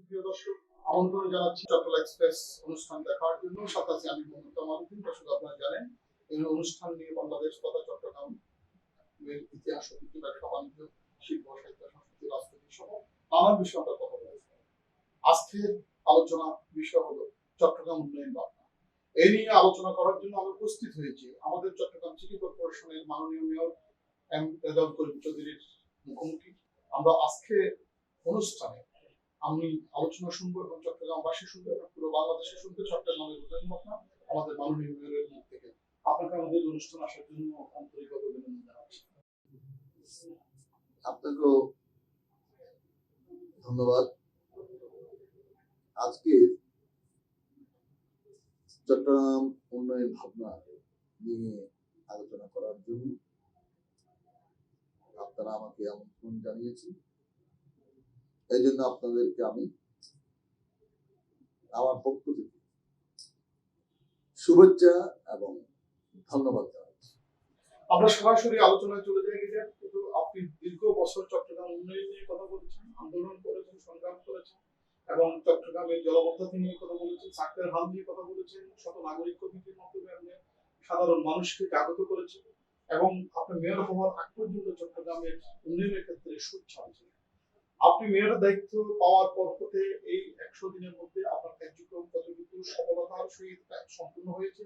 প্রিয় দর্শক, আমন্ত্রণ জানাচ্ছি চট্টগ্রাম এক্সপ্রেস অনুষ্ঠান দেখার জন্য। সাথে আছি আমি মোহাম্মদ কামালউদ্দিন। দর্শক, আপনারা জানেন এই অনুষ্ঠান নিয়ে বাংলাদেশ তথা চট্টগ্রামের ইতিহাস, ঐতিহ্য, ব্যবসা বাণিজ্য, শিল্প, সাহিত্য, সংস্কৃতি, রাজনীতি সহ নানান বিষয়ে আমরা কথা বলেছি। আজকের আলোচনা বিষয় হলো চট্টগ্রাম উন্নয়ন বার্তা। এই নিয়ে আলোচনা করার জন্য আমরা উপস্থিত হয়েছি আমাদের চট্টগ্রাম সিটি কর্পোরেশনের মাননীয় মেয়র এম রেজাউল করিম চৌধুরীর মুখোমুখি। আমরা আজকে অনুষ্ঠানে আমি আলোচনা শুনবো এবং চট্টগ্রামবাসী শুনবে এবং পুরো বাংলাদেশে শুনবে চট্টগ্রামের উন্নয়ন বার্তা আমাদের মাননীয় মেয়রের মুখ থেকে। আপনাকে আমাদের অনুষ্ঠান আসার জন্য আন্তরিকভাবে অভিনন্দন জানাচ্ছি। আপনাকেও ধন্যবাদ। আজকে চট্টগ্রাম উন্নয়ন ভাবনা নিয়ে আলোচনা করার জন্য আপনারা আমাকে আমন্ত্রণ জানিয়েছেন। এই জন্য আপনাদেরকে আমি আমার পক্ষ থেকে শুভেচ্ছা এবং ধন্যবাদ জানাচ্ছি। আমরা সরাসরি আলোচনায় চলে যাই। কিন্তু আপনি দীর্ঘ বছর চট্টগ্রাম উন্নয়ন নিয়ে কথা বলেছেন, আন্দোলন করেছেন, সংগ্রাম করেছেন এবং চট্টগ্রামের জলাবদ্ধতা নিয়ে কথা বলেছেন, চাকরির হাল নিয়ে কথা বলেছেন, শত নাগরিক কমিটির মাধ্যমে আপনি সাধারণ মানুষকে জাগ্রত করেছেন এবং আপনি মেয়র হওয়ার আগ পর্যন্ত চট্টগ্রামের উন্নয়নের ক্ষেত্রে সোচ্চার ছিলেন। আপনি মেয়রের দায়িত্ব পাওয়ার পর হতে এই 100 দিনের মধ্যে আপনার কার্যক্রম কতটুকু সফলতার সহিত সম্পূর্ণ হয়েছে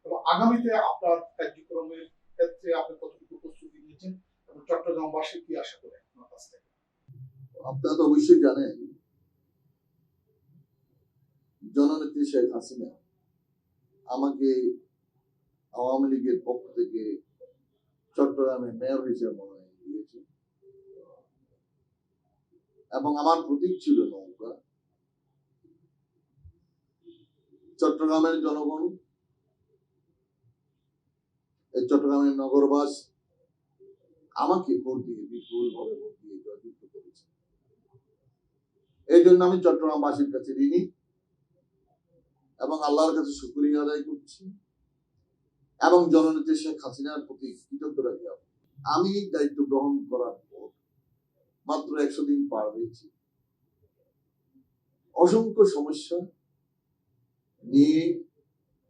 এবং আগামীতে আপনার কার্যক্রমের ক্ষেত্রে আপনি কতটুকু প্রস্তুতি নিয়েছেন এবং চট্টগ্রামবাসী কি আশা করে আপনার কাছ থেকে? আপনারা তো অবশ্যই জানেন জননেত্রী শেখ হাসিনা আমাকে আওয়ামী লীগের পক্ষ থেকে চট্টগ্রামে মেয়র হিসেবে মনোনয়ন দিয়েছে এবং আমার প্রতীক ছিল নৌকা। চট্টগ্রামের জনগণ, এই চট্টগ্রামের নগরবাস আমাকে ভোট দিয়ে বিপুল ভাবে ভোট দিয়ে জয়যুক্ত করেছে। এই জন্য আমি চট্টগ্রামবাসীর কাছে ঋণী এবং আল্লাহর কাছে শুকরিয়া আদায় করছি এবং জননেত্রী শেখ হাসিনার প্রতি কৃতজ্ঞতা জ্ঞাপন। আমি দায়িত্ব গ্রহণ করার পর মাত্র 100 দিন পার হয়েছে, অসংখ্য সমস্যা নিয়ে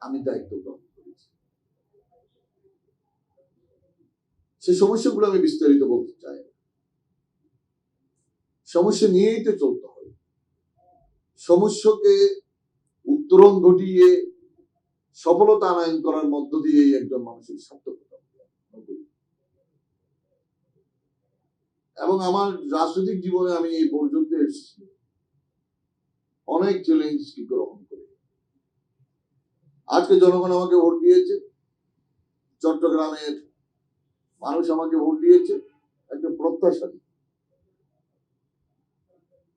আমি দায়িত্ব গ্রহণ করেছি। সেই সমস্যাগুলো আমি বিস্তারিত বলতে চাই। সমস্যা নিয়েই তো চলতে হয়। সমস্যাকে উত্তরণ ঘটিয়ে সফলতা আনয়ন করার মধ্য দিয়ে একজন মানুষের সার্থকতা এবং আমার রাজনৈতিক জীবনে আমি এই পর্যন্ত এসেছি অনেক চ্যালেঞ্জকে গ্রহণ করে। আজকে জনগণ আমাকে ভোট দিয়েছে, চট্টগ্রামের মানুষ আমাকে ভোট দিয়েছে একটা প্রত্যাশা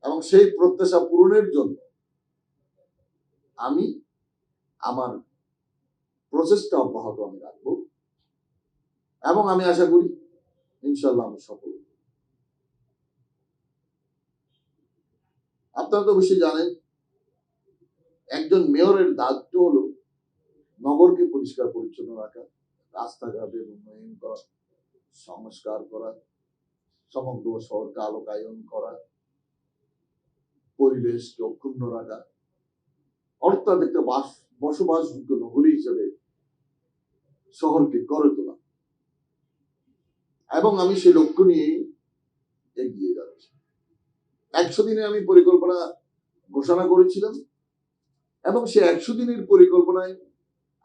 এবং সেই প্রত্যাশা পূরণের জন্য আমি আমার প্রচেষ্টা অব্যাহত আমি রাখবো এবং আমি আশা করি ইনশাল্লাহ আমি সফল। আপনারা তো অবশ্যই জানেন একজন মেয়রের দায়িত্ব হলো নগরকে পরিষ্কার পরিচ্ছন্ন রাখা, রাস্তাঘাটের উন্নয়ন করা, সংস্কার করা, সমগ্র শহরকে আলোকায়ন করা, পরিবেশকে অক্ষুণ্ণ রাখা, অর্থাৎ একটা বসবাসযোগ্য নগরী হিসেবে শহরকে গড়ে তোলা এবং আমি সেই লক্ষ্য নিয়েই এগিয়ে যাচ্ছি। 100 দিনে আমি পরিকল্পনা ঘোষণা করেছিলাম এবং সে 100 দিনের পরিকল্পনায়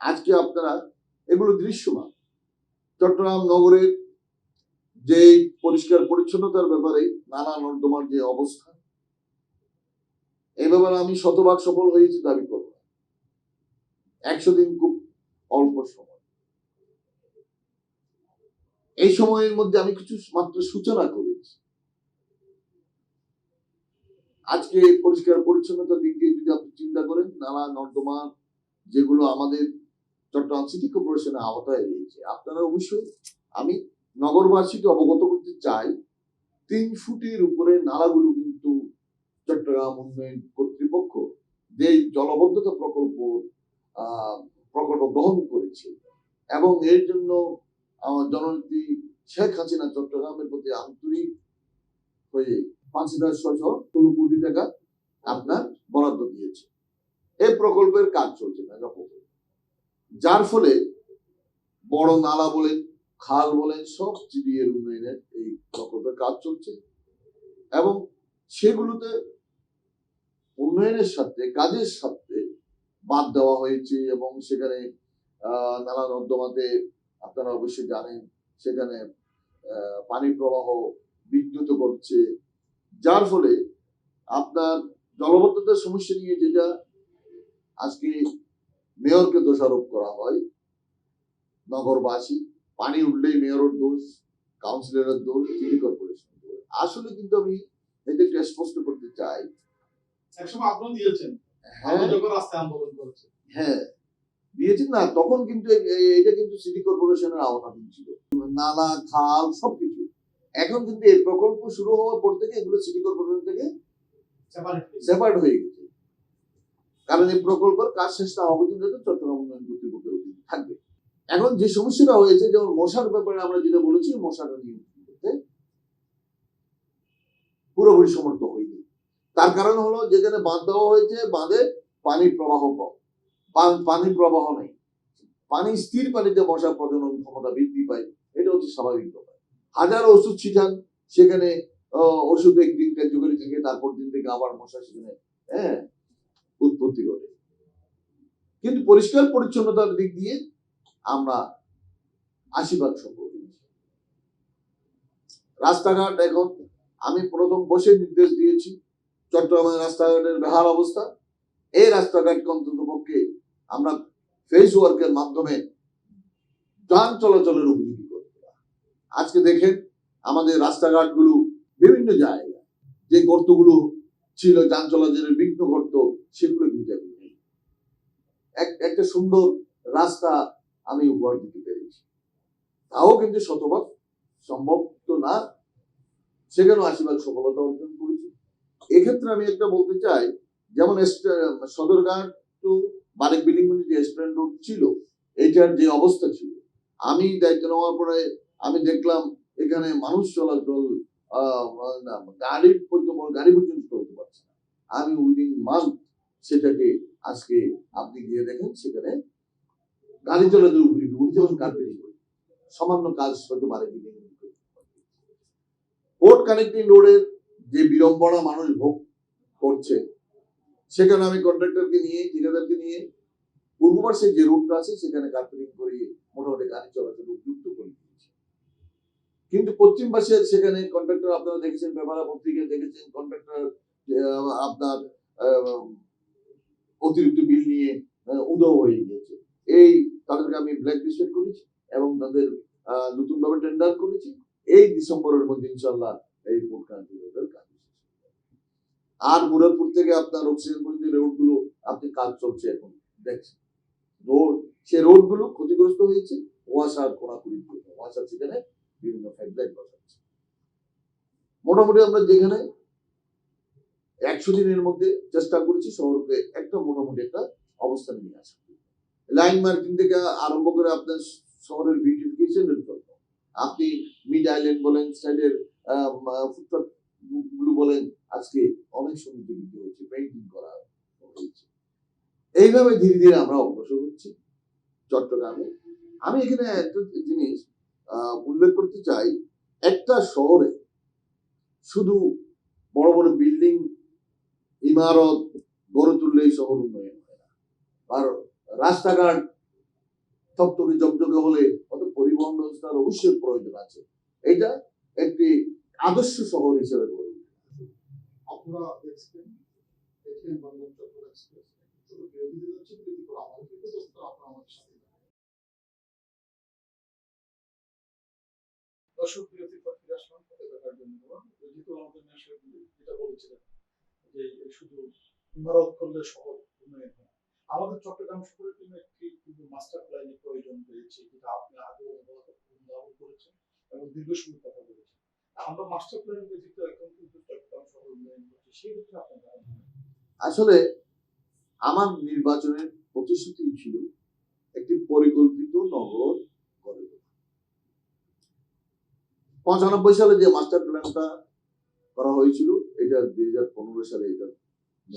আজকে আপনারা এগুলো দৃশ্যমান। চট্টগ্রাম নগরের যে পরিষ্কার পরিচ্ছন্নতার ব্যাপারে নানা নর্দমার যে অবস্থা, এই ব্যাপারে আমি শতভাগ সফল হয়েছি দাবি করব। 100 দিন খুব অল্প সময়। এই সময়ের মধ্যে আমি কিছু মাত্র সূচনা করেছি। আজকে পরিষ্কার পরিচ্ছন্নতার দিক দিয়ে যদি আপনি চিন্তা করেন, নানা নর্দমা যেগুলো আমাদের চট্টগ্রাম সিটি কর্পোরেশনের আওতায় রয়েছে, আপনারা অবশ্যই আমি নগরবাসীকে অবগত করতে চাই 3 ফুটের উপরে নালাগুলো কিন্তু চট্টগ্রাম উন্নয়ন কর্তৃপক্ষ যে জলবদ্ধতা প্রকল্প গ্রহণ করেছে এবং এর জন্য জননেত্রী শেখ হাসিনা চট্টগ্রামের প্রতি আন্তরিক হয়ে 5,616 কোটি টাকা আপনার বরাদ্দ দিয়েছে। এই প্রকল্পের কাজ চলছে মেগা প্রকল্প, যার ফলে বড় নালা বলেন, খাল বলেন, সব জিবিএর উন্নয়নের এই প্রকল্পের কাজ চলছে এবং সেগুলোতে উন্নয়নের সাথে কাজের সাথে বাদ দেওয়া হয়েছে এবং সেখানে নালা নর্দমাতে আপনারা অবশ্যই জানেন সেখানে পানি প্রবাহ বিদ্যুৎ করছে, যার ফলে আপনার জলবদ্ধতার সমস্যা নিয়ে যেটা আজকে মেয়রকে দোষারোপ করা হয়, নগরবাসী পানি উঠলেই মেয়রের দোষ, কাউন্সিলরের দোষ, সিটি কর্পোরেশন দোষ। আসলে কিন্তু আমি এটা একটু স্পষ্ট করতে চাই, একসময় আপনিও দিয়েছেন, হ্যাঁ যখন রাস্তায় আন্দোলন করেছে, হ্যাঁ দিয়েছেন না, তখন কিন্তু এটা কিন্তু সিটি কর্পোরেশনের আওতাধীন ছিল, নালা খাল সবকিছু। এখন কিন্তু এই প্রকল্প শুরু হওয়ার পর থেকে এগুলো সিটি কর্পোরেশন থেকে সেপারেট হয়ে গেছে, কারণ এই প্রকল্পের কাজ শেষ না হওয়া পর্যন্ত চট্টগ্রাম উন্নয়ন কর্তৃপক্ষের অধীনে থাকবে। এখন যে সমস্যাটা হয়েছে, যেমন মশার ব্যাপারে আমরা যেটা বলেছি, মশাটা নিয়ন্ত্রণ করতে পুরোপুরি সমর্থ হয়নি। তার কারণ হলো যেখানে বাঁধ দেওয়া হয়েছে বাঁধে পানির প্রবাহ কম, পানির প্রবাহ নেই, পানি স্থির পানিতে মশা প্রজনন ক্ষমতা বৃদ্ধি পায়, এটা হচ্ছে স্বাভাবিক ব্যাপার। হাজার ওষুধ ছিটান, সেখানে ওষুধ একদিন কার্যকরী থেকে তারপর দিন থেকে আবার মশা সেখানে উৎপত্তি ঘটে। কিন্তু পরিষ্কার পরিচ্ছন্নতার দিক দিয়ে আমরা ৮০% সফল হয়েছি। রাস্তাঘাট এখন আমি প্রথম বসে নির্দেশ দিয়েছি, চট্টগ্রামের রাস্তাঘাটের বেহাল অবস্থা, এই রাস্তাঘাটকে অন্তত পক্ষে আমরা ফেস ওয়ার্কের মাধ্যমে যান চলাচলের উপযোগী করতে। আজকে দেখেন আমাদের রাস্তাঘাটগুলো বিভিন্ন জায়গায় যে গর্তগুলো ছিল যান চলাচলের বিঘ্ন গর্ত, সেগুলো কিন্তু এখন নেই। একটা সুন্দর রাস্তা আমি উপহার দিতে পেরেছি, তাও কিন্তু শতভাগ সম্ভব তো না, সেখানেও ৮০% সফলতা অর্জন করেছি। এক্ষেত্রে আমি একটা বলতে চাই, যেমন সদরঘাট টু বারেক বিল্ডিং যে স্ট্যান্ড রোড ছিল, এইটার যে অবস্থা ছিল, আমি দায়িত্ব নেওয়ার পরে আমি দেখলাম এখানে মানুষ চলাচল গাড়ি পর্যন্ত চলতে পারছে না। আমি উইদিন মান্থ সেটাকে আজকে আপনি গিয়ে দেখেন সেখানে গাড়ি চলাচল যেমন কার্পেটিং সামান্য কাজ হয়তো বারেক বিল্ডিং। পোর্ট কানেক্টিং রোডের যে বিড়ম্বনা মানুষ ভোগ করছে, সেখানে আমি কন্ট্রাক্টরকে নিয়ে, ঠিকাদারকে নিয়ে পূর্ব পাশে যে রোডটা আছে সেখানে কার্পেটিং করিয়ে মোটামুটি গাড়ি চলাচল উপযুক্ত করে দিয়েছে। কিন্তু পশ্চিম পাশে সেখানে কন্ট্রাক্টর, আপনারা দেখেছেন পেপারা পত্রিকায় দেখেছেন, কন্ট্রাক্টর আপনার অতিরিক্ত বিল নিয়ে উদয় হয়ে গিয়েছে। এই তাদেরকে আমি ব্ল্যাক লিস্টেড করেছি এবং তাদের নতুন ভাবে টেন্ডার করেছি। এই ডিসেম্বরের মধ্যে ইনশাল্লাহ এই পোর্ট কানেক্টিং রোডের কাজ। আর মুরাদপুর থেকে আপনার অক্সিজেন পর্যন্ত রোড গুলো আপনি কাজ চলছে এখন দেখছেন, রোড সে রোড গুলো ক্ষতিগ্রস্ত হয়েছে, ওয়াসার খোঁড়াখুড়ি, ওয়াসার সেখানে বিভিন্ন ফ্যাক্টরি বসাচ্ছে। মোটামুটি আমরা যেখানে 100 দিনের মধ্যে চেষ্টা করেছি শহরকে একটা মোটামুটি একটা অবস্থানে নিয়ে আসা, লাইন মার্কিং থেকে আরম্ভ করে আপনার শহরের বিউটিফিকেশনের জন্য আপনি মিড আইল্যান্ড বলেন, সাইডের ফুটপাথ গুলো বলেন, আজকে অনেক সুন্দর বৃদ্ধি হয়েছে, পেইন্টিং করা হয়েছে। এইভাবে ধীরে ধীরে আমরা অগ্রসর হচ্ছি চট্টগ্রামে। আমি এখানে একটা জিনিস উল্লেখ করতে চাই, একটা শহরে শুধু বড় বড় বিল্ডিং ইমারত গড়ে তুললেই শহর উন্নয়ন হয় না, আর রাস্তাঘাট থকথকে জগজগে হলে অত পরিবহন ব্যবস্থার অবশ্যই প্রয়োজন আছে। এটা একটি আদর্শ শহর হিসেবে গড়ে উঠে। আপনারা দেখছেন বাংলাদেশ চট্টগ্রাম এক্সপ্রেস, দর্শক বিরতি ফিরে আসলাম দেখার জন্য। যেহেতু আমাদের যেটা বলেছিলেন যে শুধু ইমারত করলে শহর উন্নয়ন হয়, আমাদের চট্টগ্রাম শহরের জন্য একটি কিন্তু মাস্টার প্ল্যানের প্রয়োজন রয়েছে, যেটা আপনি আগে অনুধাবন করেছেন এবং দীর্ঘ সময় কথা বলেছেন। আমরা মাস্টার প্ল্যান ব্যতীত এখন কিন্তু চট্টগ্রাম শহর উন্নয়ন করছি, সেই ক্ষেত্রে আপনার আসলে আমার নির্বাচনের প্রতিশ্রুতি ছিল একটি পরিকল্পিত নগর গড়ে তোলা। 95 সালে যে মাস্টার প্ল্যানটা করা হয়েছিল, এটা 2015 সালে এটা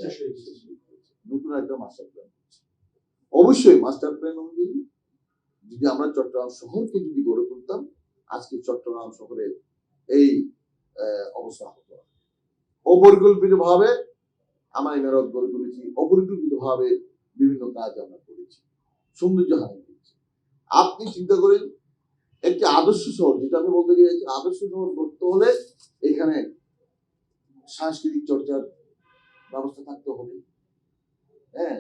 শেষ হয়ে গেছে। নতুন একটা মাস্টার প্ল্যান। অবশ্যই মাস্টার প্ল্যান অনুযায়ী যদি আমরা চট্টগ্রাম শহরকে যদি গড়ে তুলতাম, আজকে চট্টগ্রাম শহরের এই অবস্থা হতো না। অপরিকল্পিত ভাবে আমরা ইমারত গড়ে তুলেছি, অপরিকল্পিত ভাবে বিভিন্ন কাজ আমরা করেছি, সৌন্দর্য হানি করেছি। আপনি চিন্তা করেন একটি আদর্শ শহর, যেটা আমি বলতে গিয়েছি, আদর্শ শহর গড়তে হলে এখানে সাংস্কৃতিক চর্চার ব্যবস্থা থাকতে হবে, হ্যাঁ,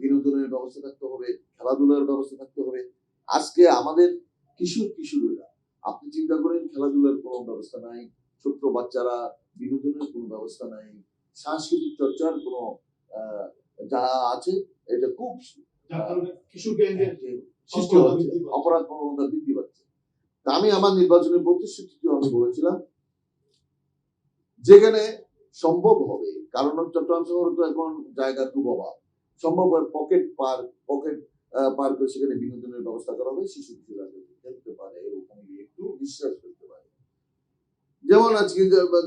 বিনোদনের ব্যবস্থা থাকতে হবে, খেলাধুলার ব্যবস্থা থাকতে হবে। আজকে আমাদের কিশোরীরা আপনি চিন্তা করেন, খেলাধুলার কোনো ব্যবস্থা নাই, ছোট্ট বাচ্চারা বিনোদনের কোনো ব্যবস্থা নাই, সাংস্কৃতিক চর্চার কোনো যা আছে এটা খুব সৃষ্টি হচ্ছে, অপরাধ প্রবণতা বৃদ্ধি পাচ্ছে। তা আমি আমার নির্বাচনের প্রতিশ্রুতিতে আমি বলেছিলাম যেখানে সম্ভব হবে, কারণ চট্টগ্রাম শহর তো এখন জায়গা খুব অভাব, সম্ভব হয় পকেট পার্ক সেখানে বিনোদনের ব্যবস্থা করা হবে, শিশু কিশোররা খেলতে পারে, ওখানে গিয়ে একটু বিশ্বাস করতে পারে। যেমন আজকে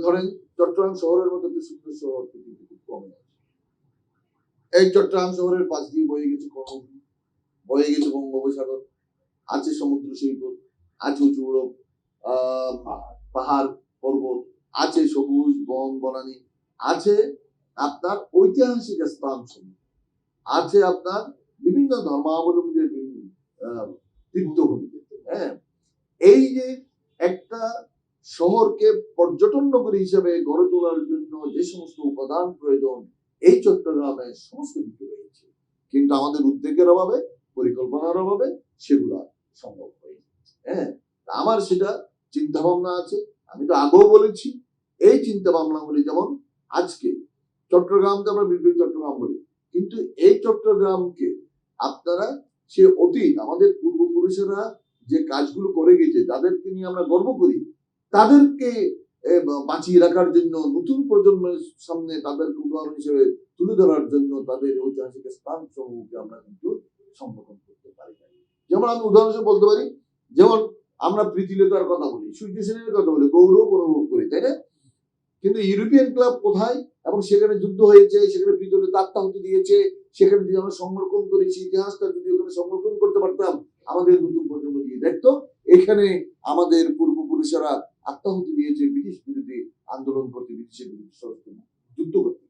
ধরেন চট্টগ্রাম শহরের মতো একটু সুন্দর শহর পৃথিবীতে খুব কমই আছে। এই চট্টগ্রাম শহরের পাশ দিয়ে বয়ে গেছে কর্ণফুলী, বয়ে গেছে বঙ্গোপসাগর, আছে সমুদ্র সৈকত, আছে উঁচু পাহাড় পর্বত, আছে সবুজ বন বনানী, আছে আপনার ঐতিহাসিক স্থান সমূহ, আছে আপনার বিভিন্ন ধর্মাবলম্বীদের তীর্থভূমি। হ্যাঁ, এই যে একটা শহরকে পর্যটন নগরী হিসেবে গড়ে তোলার জন্য যে সমস্ত উপাদান প্রয়োজন, এই চট্টগ্রামে সমস্ত কিছু রয়েছে, কিন্তু আমাদের উদ্যোগের অভাবে, পরিকল্পনার অভাবে সেগুলো সম্ভব হয়নি। হ্যাঁ, আমার সেটা চিন্তা ভাবনা আছে। আমি তো আগেও বলেছি, এই চিন্তা ভাবনাগুলি যেমন আজকে চট্টগ্রামকে আমরা বিদ্যুৎ চট্টগ্রাম বলি, কিন্তু এই চট্টগ্রামকে আপনারা সে অতীত আমাদের পূর্বপুরুষেরা যে কাজগুলো করে গেছে, যাদেরকে নিয়ে আমরা গর্ব করি, তাদেরকে বাঁচিয়ে রাখার জন্য, নতুন প্রজন্মের সামনে তাদেরকে উদাহরণ হিসেবে তুলে ধরার জন্য তাদের ঐতিহাসিক স্থান সমূহকে আমরা কিন্তু সংরক্ষণ করতে পারি। যেমন আমি উদাহরণ হিসেবে বলতে পারি, যেমন আমরা প্রীতিলতার কথা বলি, সূর্য সেনের কথা বলি, গৌরব অনুভব করি, তাই না? কিন্তু ইউরোপিয়ান ক্লাব কোথায়, এবং সেখানে যুদ্ধ হয়েছে, সেখানে প্রীতিলতা আত্মাহুতি দিয়েছে, সেখানে যদি আমরা সংরক্ষণ করেছি, ইতিহাসটা যদি ওখানে সংরক্ষণ করতে পারতাম, আমাদের নতুন প্রজন্ম গিয়ে দেখতো এখানে আমাদের পূর্বপুরুষেরা আত্মাহুতি দিয়েছে ব্রিটিশ বিরোধী আন্দোলন করতে, ব্রিটিশের বিরুদ্ধে যুদ্ধ করতে।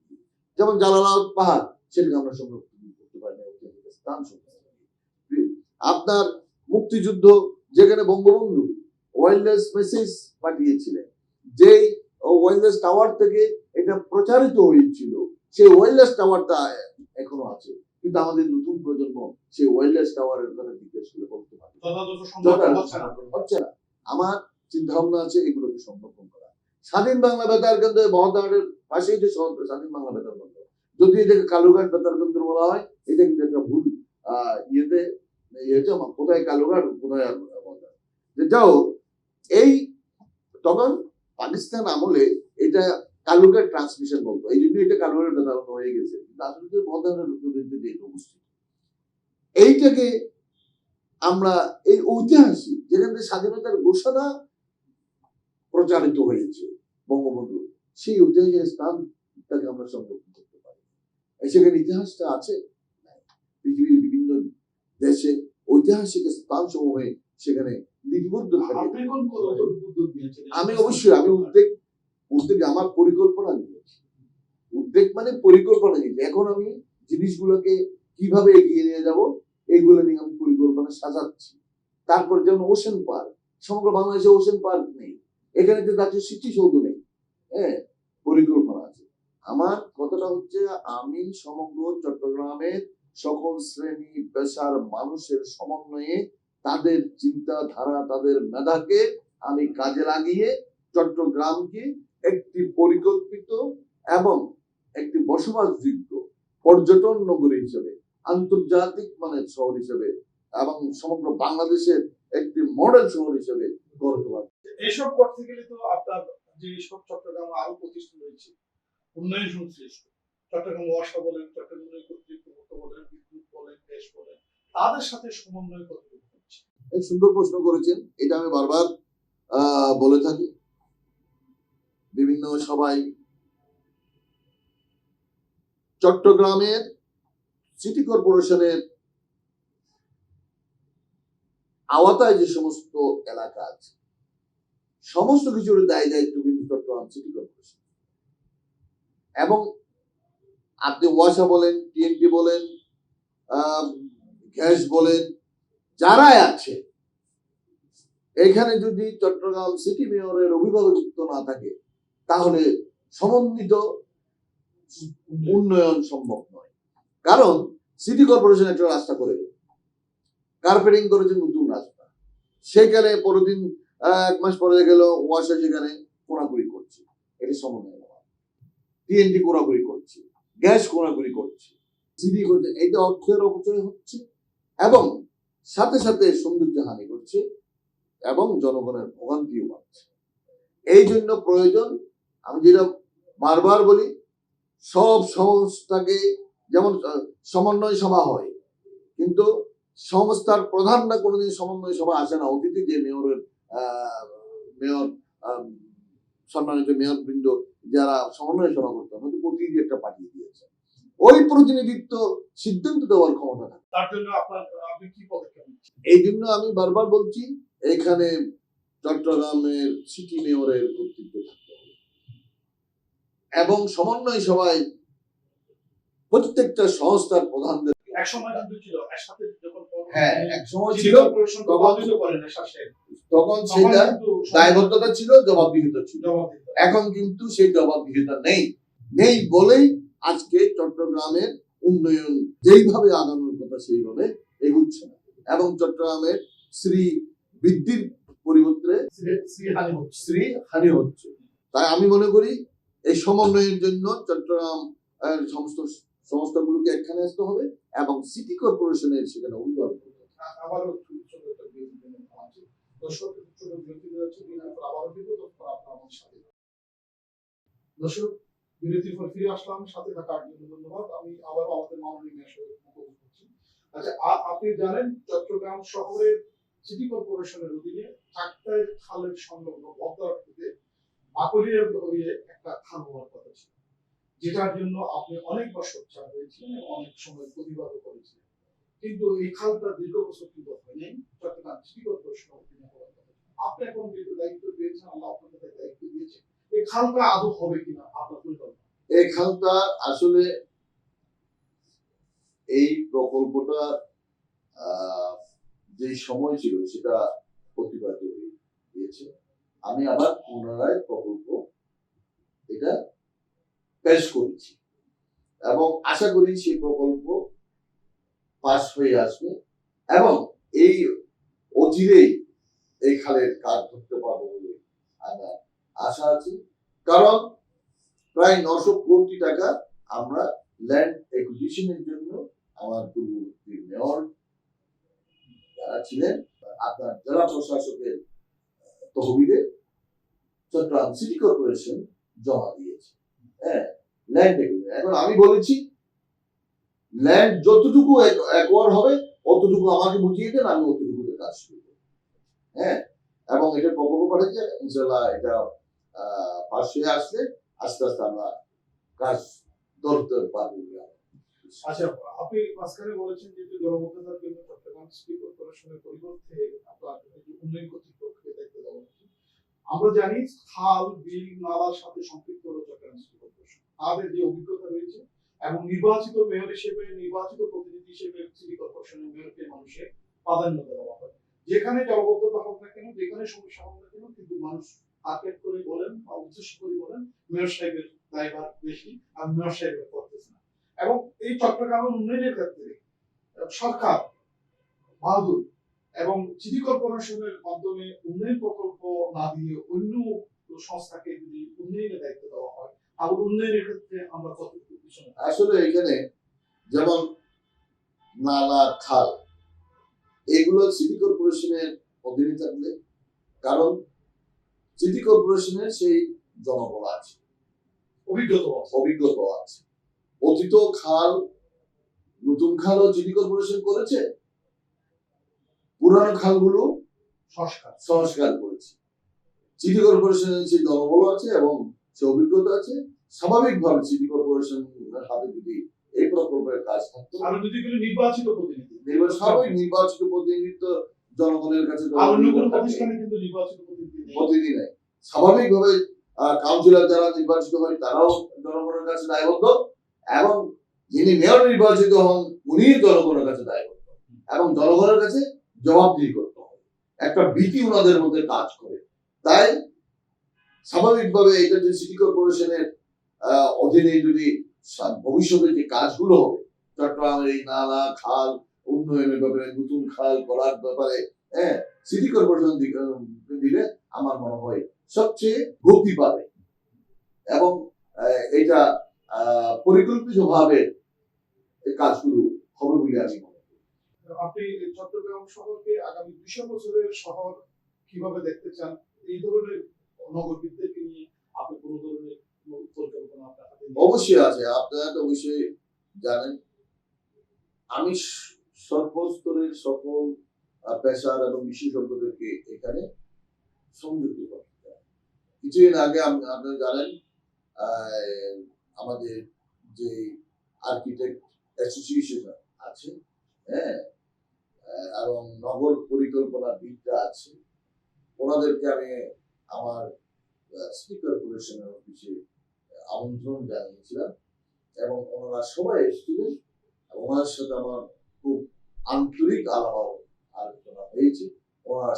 যেমন জালালাবাদ পাহাড়, সেটাকে আমরা সংরক্ষণ করতে পারি না, স্থান আপনার মুক্তিযুদ্ধ, যেখানে বঙ্গবন্ধু ওয়্যারলেস মেসেজ পাঠিয়েছিলেন, যেই ওয়্যারলেস টাওয়ার থেকে এটা প্রচারিত হয়েছিল, সেই ওয়্যারলেস টাওয়ারটা এখনো আছে, কিন্তু আমাদের নতুন প্রজন্ম সেই ওয়্যারলেস টাওয়ারের কথা জিজ্ঞেস করে বলতে পারে হচ্ছে না। আমার চিন্তা ভাবনা আছে এগুলোকে সংরক্ষণ করা। স্বাধীন বাংলা বেতার কেন্দ্র মহদানের পাশেই যে স্বাধীন বাংলা বেতার কেন্দ্র, যদি এটাকে কালুঘাট বেতার কেন্দ্র বলা হয়, এটা কিন্তু একটা ভুল কোথায় কালুঘাট, কোথায় যাও। এই তখন পাকিস্তান আমলে এটা কালুঘাট ট্রান্সমিশন বলতো, এই জন্য এটা কালুঘাট বেতার হয়ে গেছে, কিন্তু অবস্থিত। এইটাকে আমরা এই ঐতিহাসিক, যেখানে স্বাধীনতার ঘোষণা প্রচারিত হয়েছে বঙ্গবন্ধু, সেই ঐতিহাসিক স্থানটাকে আমরা সংরক্ষণ করতে পারি। সেখানে ইতিহাসটা আছে, পৃথিবীর বিভিন্ন দেশে ঐতিহাসিক স্থান সমূহে সেখানে লিপিবদ্ধ থাকে। আমি অবশ্যই উদ্যোগ আমার পরিকল্পনা নিয়েছি, উদ্যোগ মানে পরিকল্পনা নিয়েছি। এখন আমি জিনিসগুলোকে কিভাবে এগিয়ে নিয়ে যাব, এইগুলো নিয়ে আমি পরিকল্পনা সাজাচ্ছি। তারপর যেমন ওশেন পার্ক, সমগ্র বাংলাদেশে ওশেন পার্ক নেই, এখানে তো জাতীয় স্মৃতিসৌধ নেই। হ্যাঁ, পরিকল্পনা আছে। আমার কথাটা হচ্ছে, আমি সমগ্র চট্টগ্রামের সকল শ্রেণী পেশার মানুষের সমন্বয়ে তাদের চিন্তাধারা, তাদের মেধাকে আমি কাজে লাগিয়ে চট্টগ্রামকে একটি পরিকল্পিত এবং একটি বসবাসযোগ্য পর্যটন নগরী হিসেবে, আন্তর্জাতিক মানের শহর হিসেবে এবং সমগ্র বাংলাদেশের একটি মডেল শহর হিসেবে গড়ে তোলা। এইসব করতে গেলে তো আপনার যে সব চট্টগ্রাম আরো প্রতিষ্ঠান রয়েছে, উন্নয়ন সংশ্লিষ্ট চট্টগ্রাম ওয়াসা বলেন, চট্টগ্রাম কর্তৃপক্ষ বলেন, বিদ্যুৎ বলেন, দেশ বলেন, তাদের সাথে সমন্বয় করতে হচ্ছে। এক সুন্দর প্রশ্ন করেছেন, এটা আমি বারবার বলে থাকি বিভিন্ন সবাই, চট্টগ্রামের সিটি কর্পোরেশনের আওতায় যে সমস্ত এলাকা আছে সমস্ত কিছুর দায় দায়িত্ব কিন্তু চট্টগ্রাম সিটি কর্পোরেশন। এবং আপনি ওয়াসা বলেন, টিএনটি বলেন, গ্যাস বলেন, যারাই আছে এখানে যদি চট্টগ্রাম সিটি মেয়রের অভিভাবকত্ব না থাকে তাহলে সমন্বিত উন্নয়ন সম্ভব নয়। কারণ সিটি কর্পোরেশন একটা রাস্তা করে কার্পেটিং করেছে নতুন রাস্তা, সেখানে পরদিন 1 মাস পরে গেল ওয়াসা সেখানে কোড়াকুড়ি করছে, এটি সমন্বয় নয়। টিএনটি কোড়াকুড়ি করছে, গ্যাস কোড়াকুড়ি করছে, সিটি করছে, এটা অর্থের অপচয় হচ্ছে এবং সাথে সাথে সৌন্দর্য হানি করছে এবং জনগণের ভোগান্তিও বাড়ছে। এই জন্য প্রয়োজন, আমি যেটা বারবার বলি, সব সংস্থাকে, যেমন সমন্বয় সভা হয় কিন্তু সংস্থার প্রধানরা কোনোদিন সমন্বয় সভা আসে না। অতীতে যে মেয়র সম্মানিত মেয়র বৃন্দ যারা সমন্বয় সভা করতেন হয়তো প্রতিনিধি একটা পাঠিয়ে দিয়েছে, ওই প্রতিনিধিত্ব সিদ্ধান্ত দেওয়ার ক্ষমতা থাকে। তার জন্য আপনি কি পদক্ষেপ নিচ্ছেন? এই জন্য আমি বারবার বলছি এখানে চট্টগ্রামের সিটি মেয়রের কর্তৃত্ব থাকতে হবে এবং সমন্বয় সভায় প্রত্যেকটা সংস্থার প্রধানদের এক সময় কিন্তু ছিল একসাথে যখন এক সময় ছিল, তখন সেটা কিন্তু দায়বদ্ধতা ছিল, জবাবদিহিতা ছিল। এখন কিন্তু সেই জবাবদিহিতা নেই বলেই আজকে চট্টগ্রামের উন্নয়ন যেইভাবে আগানোর কথা সেইভাবে এগুচ্ছে না এবং চট্টগ্রামের শ্রী বৃদ্ধির পরিবর্তে শ্রী হানি হচ্ছে। তাই আমি মনে করি এই সমন্বয়ের জন্য চট্টগ্রাম সমস্ত সংস্থাগুলোকে একখানে আসতে হবে এবং সিটি কর্পোরেশনের সেখানে অভিভাবক আবারও ছোট একটা বিরতি আছে। দর্শক ছোট বিরতি যাচ্ছে, বিরতির আবারও দিব, তখন আপনারা আমার সাথে দর্শক বিরতির পর ফিরে আসলাম, সাথে থাকার জন্য ধন্যবাদ। আমি আবারও আমাদের মাননীয় মেয়র সাহেবের মুখোমুখি হচ্ছি। আচ্ছা, আপনি জানেন চট্টগ্রাম শহরের সিটি কর্পোরেশনের অধীনে চাকতাই খালের সংলগ্ন বদ্রাটিতে আকরিয়া হয়ে একটা খাল হওয়ার কথা ছিল, যেটার জন্য আপনি অনেকবার সোচ্চার হয়েছিলেন এবং অনেক সময় প্রতিবাদও করেছিলেন, কিন্তু এই খালটা দীর্ঘ বছর কিন্তু হয়নি। চট্টগ্রাম সিটি কর্পোরেশনের অধীনে হওয়ার কথা। আপনি এখন যেহেতু দায়িত্ব পেয়েছেন, আল্লাহ আপনাকে দায়িত্ব দিয়েছে, এই খালটা আদৌ হবে কিনা আপনার পরিকল্পনা? এই খালটা আসলে এই প্রকল্পটা যে সময় ছিল সেটা অতিবাহিত হয়ে গিয়েছে। আমি আবার পুনরায় প্রকল্প এটা পেশ করেছি এবং আশা করি সেই প্রকল্প পাস হয়ে আসবে এবং এই অচিরেই এই খালের কাজ ধরতে পারবো বলে আমার আশা আছে। কারণ প্রায় 900 কোটি টাকা আমরা ল্যান্ড একুইজিশনের জন্য আমার পূর্ববর্তী মেয়র যারা ছিলেন আপনার জেলা প্রশাসকের তহবিলে চট্টগ্রাম সিটি কর্পোরেশন জমা দিয়েছে। হ্যাঁ, ল্যান্ড একুইজিশন। এখন আমি বলেছি ল্যান্ড যতটুকু একবার হবে অতটুকু আমাকে বুঝিয়ে দেন, আমি অতটুকুতে কাজ করব। হ্যাঁ, এবং এটা প্রকল্প পাঠাচ্ছে, ইনশাল্লাহ এটা পাশ হয়ে আসলে আস্তে আস্তে আমরা কাজ ধরতে পারবো। আচ্ছা, আপনি মাঝখানে বলেছেন যে জলবদ্ধতার জন্য চট্টগ্রাম সিটি কর্পোরেশনের পরিবর্তে আপনার উন্নয়ন কর্তৃপক্ষকে দায়িত্ব দেওয়া হচ্ছে। আমরা জানি খাল, বিল, নালার সাথে সম্পৃক্ত হলো চট্টগ্রাম সিটি কর্পোরেশন। তাদের যে অভিজ্ঞতা রয়েছে এবং নির্বাচিত মেয়র হিসেবে, নির্বাচিত প্রতিনিধি হিসেবে সিটি কর্পোরেশনের মেয়রকে মানুষের প্রাধান্য দেওয়া হয়। যেখানে জলবদ্ধতা হোক না কেন, যেখানে সমস্যা হোক না কেন, কিন্তু মানুষ আর্কেট করে বলেন বা উদ্দেশ্য করে বলেন মেয়র সাহেবের দায়ভার বেশি আর মেয়র সাহেবের করতেছে না। এবং এই চট্টগ্রামের উন্নয়নের ক্ষেত্রে সরকার বাহাদুর এবং সিটি কর্পোরেশনের মাধ্যমে উন্নয়ন প্রকল্প না দিয়ে অন্য সংস্থাকে যদি উন্নয়নের দায়িত্ব দেওয়া হয়, তাহলে উন্নয়নের ক্ষেত্রে আমরা কতটুকু পিছনে? আসলে এখানে যেমন নালা, খাল এগুলো সিটি কর্পোরেশনের অধীনে থাকলে, কারণ সিটি কর্পোরেশনের সেই জনবল আছে, অভিজ্ঞতা আছে। অতীত খাল, নতুন খালও সিটি কর্পোরেশন করেছে, পুরানো খালগুলো সংস্কার করেছে। সিটি কর্পোরেশনের সেই জনবল আছে এবং সে অভিজ্ঞতা আছে। স্বাভাবিকভাবে সিটি কর্পোরেশনের হাতে যদি এই প্রকল্পের কাজ থাকতো। আর যদি কোনো নির্বাচিত প্রতিনিধি, সবাই নির্বাচিত প্রতিনিধিত্ব জনগণের কাছে আর অন্য কোনো প্রতিষ্ঠানে কিন্তু নির্বাচিত প্রতিনিধি নেই। স্বাভাবিকভাবে কাউন্সিলর যারা নির্বাচিত হয় তারাও জনগণের কাছে দায়বদ্ধ, এবং যিনি মেয়র নির্বাচিত হন উনি জনগণের কাছে দায়বদ্ধ, এবং জনগণের কাছে জবাবদিহি করতে হবে। একটা ভীতি ওনাদের মধ্যে কাজ করে। তাই স্বাভাবিকভাবে এটা যে সিটি কর্পোরেশনের অধীনে যদি ভবিষ্যতে যে কাজগুলো হবে, চট্টগ্রামের এই নালা খাল উন্নয়নের ব্যাপারে, নতুন খাল করার ব্যাপারে, হ্যাঁ, সিটি কর্পোরেশন দিলে আমার মনে হয় সবচেয়ে গতি পাবে, এবং এটা পরিকল্পিতভাবে এই কাজগুলো হবে বলে আমি মনে করি। আপনি চট্টগ্রাম শহরকে আগামী 200 বছরের শহর কিভাবে দেখতে চান? এই ধরনের নগরবিদদেরকে নিয়ে আপনি কোন ধরনের পরিকল্পনা আপনার হাতে? অবশ্যই আছে, আপনারা তো অবশ্যই জানেন আমি সর্বস্তরের সকল পেশার এবং বিশেষজ্ঞদেরকে এখানে সংযুক্ত করতে চাই। কিছুদিন আগে আপনারা জানেন আমাদের যে আর্কিটেক্ট অ্যাসোসিয়েশন আছে, হ্যাঁ, এবং নগর পরিকল্পনা বিদরা আছে, ওনাদেরকে আমি আমার সিটি কর্পোরেশনের অফিসে আমন্ত্রণ জানিয়েছিলাম, এবং ওনারা সবাই এসেছিলেন। ওনার সাথে আমার খুব আন্তরিক আলোচনা হয়েছে। ওনারা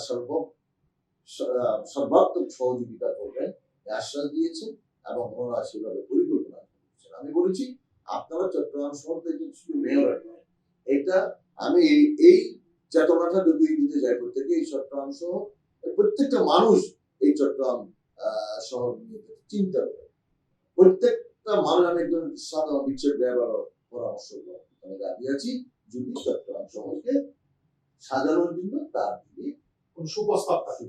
সর্বাত্মক সহযোগিতা করবেন আশ্বাস দিয়েছেন, এবং ওনারা সেভাবে পরিকল্পনা করেছেন। আমি বলেছি আপনারা চট্টগ্রাম শহর থেকে শুধু মেয়র নয়, এটা আমি এই চেতনাটা ঢুকিয়ে দিতে চাই প্রত্যেকে। এই চট্টগ্রাম শহর প্রত্যেকটা মানুষ এই চট্টগ্রাম শহর নিয়ে চিন্তা করে, প্রত্যেকটা মানুষ। আমি একজন সাধারণ রিক্সার ড্রাইভার পরামর্শ আমি রাজি আছি যদি চট্টগ্রাম শহরকে সাজানোর জন্য তার দিকে কোন সুপ্রস্তাব থাকে।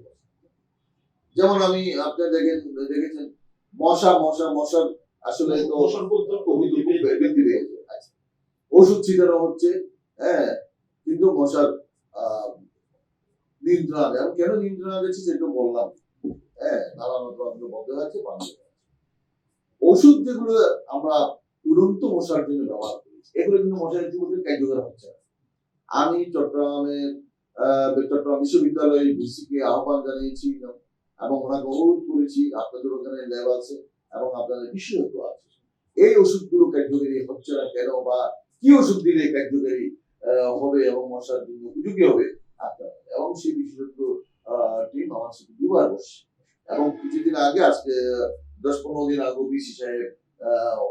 যেমন আমি আপনার দেখেছেন মশার আসলে তো বৃদ্ধি পেয়েছে, ওষুধ ছিটানো হচ্ছে, হ্যাঁ, কিন্তু মশার নিয়ন্ত্রণ আছে। কেন নিয়ন্ত্রণ আছে সেটা বললাম, হ্যাঁ, নালানন্দ বন্ধ আছে, ওষুধ যেগুলো আমরা উড়ন্ত মশার জন্য ব্যবহার করি, এগুলো কিন্তু মশার ইতিমধ্যে কার্যকর হচ্ছে না। আমি চট্টগ্রাম বিশ্ববিদ্যালয়ের ভিসিকে আহ্বান জানিয়েছি, এবং ওনাকে অনুরোধ করেছি আপনাদের ওখানে ল্যাব আছে এবং আপনাদের বিশেষজ্ঞ আছে, এই ওষুধগুলো কার্যকরী হচ্ছে না কেন, বা কি ওষুধ দিলে কার্যকরী হবে এবং মশার জন্য উপযোগী হবে আপনারা, এবং সেই বিশেষজ্ঞ টিম আমার সাথে দুবার বসছে। এবং কিছুদিন আগে, আজকে 10-15 দিন আগে বিসি সাহেব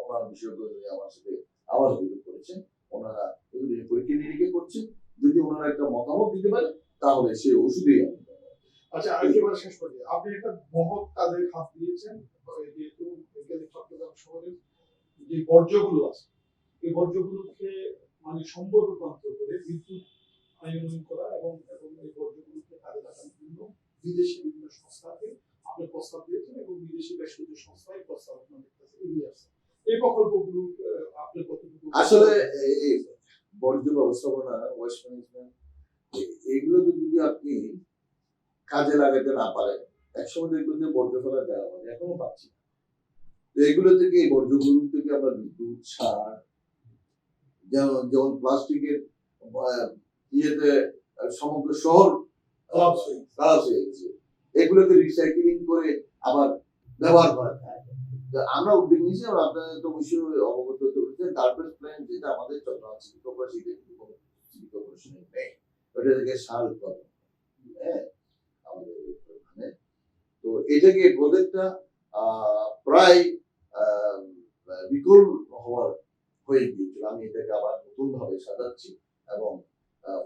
ওনার বিশেষজ্ঞ আমার সাথে আবার বৈঠক করেছেন। ওনারা এগুলো পরীক্ষা নিরীক্ষা করছেন, যদি ওনারা একটা মতামত দিতে পারে তাহলে সেই ওষুধেই আমি। আচ্ছা, একেবারে শেষ পর্যায়ে আপনি একটা মহৎ কাজে হাত দিয়েছেন, যেহেতু এখানে চট্টগ্রাম শহরের যে বর্জ্যগুলো আছে, এই বর্জ্যগুলোকে মানে সম্পদ রূপান্তর করে বিদ্যুৎ আয়নন করা, এবং এই বর্জ্যগুলোকে কাজে লাগানোর জন্য বিদেশি বিভিন্ন সংস্থাকে আপনি প্রস্তাব দিয়েছেন, এবং বিদেশি বেশ কিছু সংস্থায় প্রস্তাব আপনাদের কাছে এগিয়ে আসছে। এই প্রকল্পগুলো আপনি কতটুকু? আসলে এই বর্জ্য ব্যবস্থাপনা, ওয়েস্ট ম্যানেজমেন্ট, এগুলো যদি আপনি কাজে লাগাতে না পারেন, একসময় দেখবেন যে বর্জ্য ফেলার জায়গা পাবে, এখনো পাচ্ছি না। এগুলো থেকে, এই বর্জ্যগুলো থেকে আমরা বিদ্যুৎ, সার, যেমন প্লাস্টিকের ইয়েতে সমগ্র শহর খারাপ হয়ে গেছে, এগুলোকে রিসাইক্লিং করে আবার ব্যবহার করা যায়। আমরা উদ্যোগ নিয়েছি, এবং আপনাদের তো অবশ্যই অবগত হতে গার্বেজ প্ল্যান্ট, যেটা আমাদের চট্টগ্রাম সিটি কর্পোরেশনে নেই, ওটা থেকে সার উৎপাদন, হ্যাঁ, আমাদের ওখানে। তো এটাকে প্রজেক্টটা প্রায় বিকল হয়ে গিয়েছিল। আমি এটাকে আবার নতুন ভাবে সাজাচ্ছি, এবং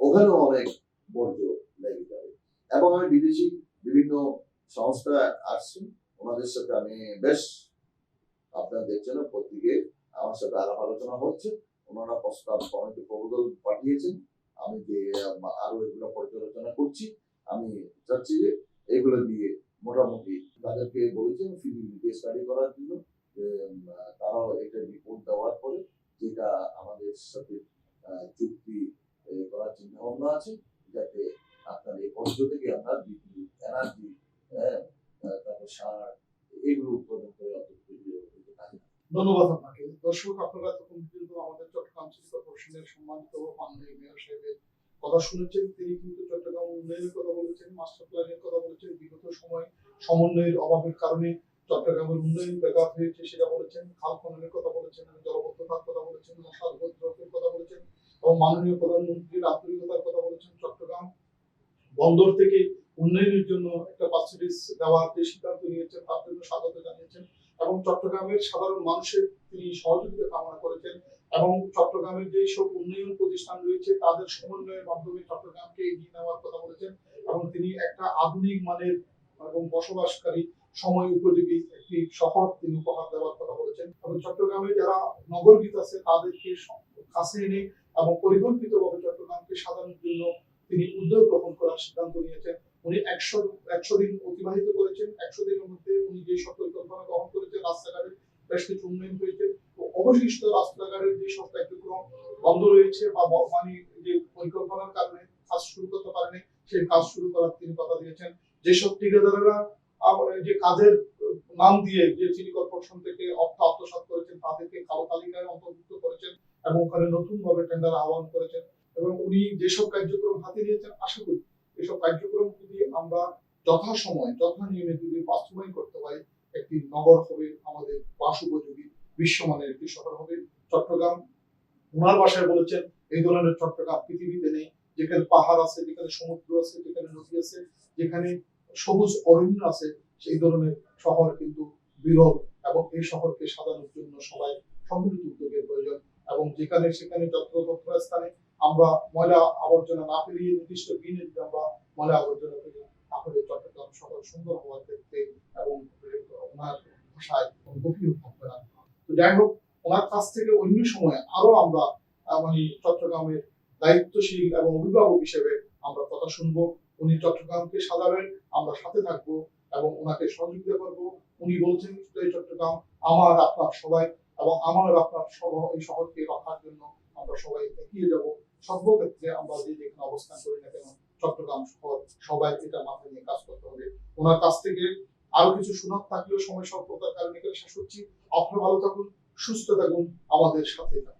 ওখানেও অনেক বর্জ্য লেগে যাবে। এবং আমি বিদেশি বিভিন্ন সংস্থা আসছি, ওনাদের সাথে আমি বেশ, আপনারা দেখছেন পত্রিকে আমার সাথে আলাপ আলোচনা হচ্ছে। ওনারা প্রস্তাব অনেকে প্রপোজাল পাঠিয়েছেন, আমি যে আরো এগুলো পর্যালোচনা করছি। আমি চাচ্ছি যে এগুলো দিয়ে মোটামুটি তাদেরকে বলেছেন ফিজিবিলিটি স্টাডি করার জন্য, তারাও এটা রিপোর্ট দেওয়ার পরে যেটা আমাদের সাথে চুক্তি করার চিন্তা ভাবনা আছে, যাতে আপনার এই বর্জ্য থেকে আমরা বিদ্যুৎ, এনার্জি, তারপর সার, এগুলো উৎপাদন করে। ধন্যবাদ আপনাকে। দর্শক, আপনারা তখন কিন্তু আমাদের কর্পোরেশনের সম্মানিত মাননীয় মেয়র সাহেবের কথা শুনেছেন। তিনি কিন্তু চট্টগ্রাম উন্নয়নের কথা বলেছেন, মাস্টার প্ল্যানের কথা বলেছেন, বিগত সময় সমন্বয়ের অভাবের কারণে চট্টগ্রামের উন্নয়ন ব্যাঘাত হয়েছে সেটা বলেছেন, খাল খননের কথা বলেছেন, জলবদ্ধতার কথা বলেছেন, মশার উপদ্রবের কথা বলেছেন এবং মাননীয় প্রধানমন্ত্রীর আন্তরিকতার কথা বলেছেন। চট্টগ্রাম বন্দর থেকে উন্নয়নের জন্য একটা পার্সেন্টেজ দেওয়ার যে সিদ্ধান্ত নিয়েছেন তার জন্য স্বাগত জানিয়েছেন এবং চট্টগ্রামের সাধারণ মানুষের তিনি সহযোগিতা কামনা করেছেন এবং চট্টগ্রামের যে সব উন্নয়ন প্রতিষ্ঠান রয়েছে তাদের সমন্বয়ের মাধ্যমে চট্টগ্রামকে এগিয়ে নেওয়ার কথা বলেছেন এবং তিনি একটা আধুনিক মানের এবং বসবাসকারী সময় উপযোগী একটি শহর তিনি উপহার দেওয়ার কথা বলেছেন এবং চট্টগ্রামে যারা নগরবিদ আছে তাদেরকে কাছে এনে এবং পরিকল্পিতভাবে চট্টগ্রামকে সাজানোর জন্য তিনি উদ্যোগ গ্রহণ করার সিদ্ধান্ত নিয়েছেন। উনি 100 দিন অতিবাহিত করেছেন। 100 দিনের মধ্যে উনি যে সব পরিকল্পনা গ্রহণ করেছেন, রাস্তাঘাটের বেশ কিছু উন্নয়ন হয়েছে। অবশিষ্ট রাস্তাঘাটের যে সব কার্যক্রম বন্ধ রয়েছে বা মানে যে পরিকল্পনার কারণে কাজ শুরু করতে পারেনি সেই কাজ শুরু করার তিনি কথা দিয়েছেন। যেসব ঠিকাদারেরা যে কাজের নাম দিয়ে যে সিটি কর্পোরেশন থেকে অর্থ আত্মসাৎ করেছেন তাদেরকে কালো তালিকায় অন্তর্ভুক্ত করেছেন এবং ওখানে নতুন ভাবে টেন্ডার আহ্বান করেছেন এবং উনি যেসব কার্যক্রম হাতে নিয়েছেন আশা করি এসব কার্যক্রম যদি আমরা যথাসময়ে যথা নিয়মে যদি বাস্তবায়ন করতে পারি একটি নগর হবে, আমাদের বাস উপযোগী বিশ্বমানের একটি শহর হবে। চট্টগ্রাম ওনার ভাষায় বলেছেন এই ধরনের চট্টগ্রাম পৃথিবীতে নেই, যেখানে পাহাড় আছে, যেখানে সমুদ্র আছে, যেখানে নদী আছে, যেখানে সবুজ অরণ্য আছে, সেই ধরনের শহর কিন্তু বিরল এবং এই শহরকে সাজানোর জন্য সবাই সম্মিলিত উদ্যোগের প্রয়োজন এবং যেখানে সেখানে যত্রতত্র স্থানে আমরা ময়লা আবর্জনা না ফেলিয়ে নির্দিষ্ট দিনে যদি আমরা ময়লা আবর্জনা ফেলি তাহলে চট্টগ্রাম শহর সুন্দর হওয়ার ক্ষেত্রে এবং ওনার ভাষায় গভীর থাকবে না। তো যাই হোক, ওনার কাছ থেকে অন্য সময় আরো আমরা মানে চট্টগ্রামের দায়িত্বশীল এবং অভিভাবক হিসেবে আমরা কথা শুনবো। উনি চট্টগ্রামকে সাজাবেন, আমরা সাথে থাকবো এবং ওনাকে সহযোগিতা করবো। উনি বলছেন এই চট্টগ্রাম আমার আপনার সবাই এবং আমার আপনার এই শহরকে রক্ষার জন্য আমরা সবাই এগিয়ে যাব। সর্বক্ষেত্রে আমরা যেখানে অবস্থান করি না কেন চট্টগ্রাম শহর সবাই এটা মাথায় নিয়ে কাজ করতে হবে। ওনার কাছ থেকে আরো কিছু শোনার থাকলেও সময় স্বল্পতার কারণে শেষ করছি। আপনারা ভালো থাকুন, সুস্থ থাকুন, আমাদের সাথে থাকুন।